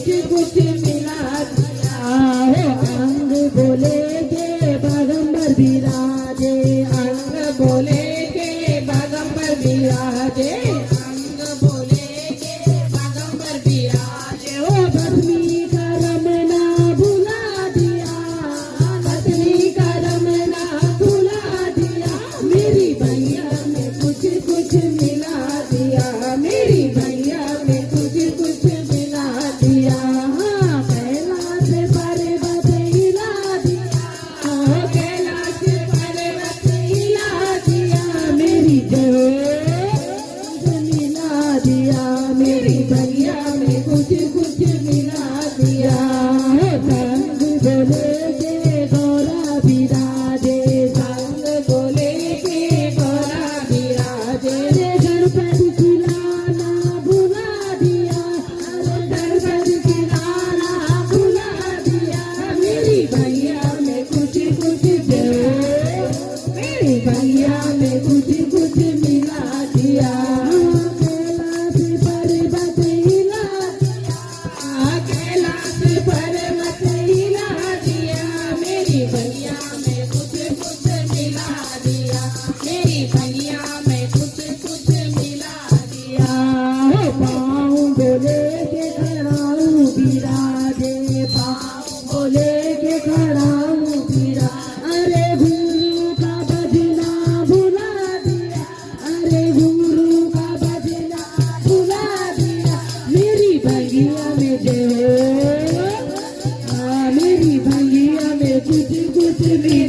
कुछ कुछ मिला दिया हो। अंग बोले के बागंबर विराजे, अंग बोले के बागंबर विराजे, अंग बोले के बागंबर विराजे हो। भस्मी का रमना भुला दिया, भस्मी का रमना भुला दिया, मेरी भैया में कुछ कुछ मिला दिया, मेरी भैया में कुछ कुछ मिला दिया। हाँ, कैलाश पर्वत हिला दिया, हाँ, कैलाश पर्वत हिला दिया, मेरी मिला दिया, मेरी भैया में कुछ कुछ मिला दिया। संग बोले के गौरा विराजे, संग बोले के गौरा विराजे, गणपति खिलाना भुला दिया, गणपति खिलाना भुला दिया, मेरी भैया में कुछ कुछ मेरी भैया में कुछ कुछ मिला दिया। कैलाश पर्वत हिला दिया, कैलाश पर्वत हिला दिया, मेरी भैया में कुछ कुछ मिला दिया, मेरी भैया में कुछ कुछ मिला दिया। पाँव बोले के खड़ाऊं विराजे, पाँव बोले के खड़ाऊं विरा, अरे गुरु का बजना भुला दिया, अरे गुरु का बजना भुला दिया, मेरी भैया में मेरी भैया में कुछ कुछ मिला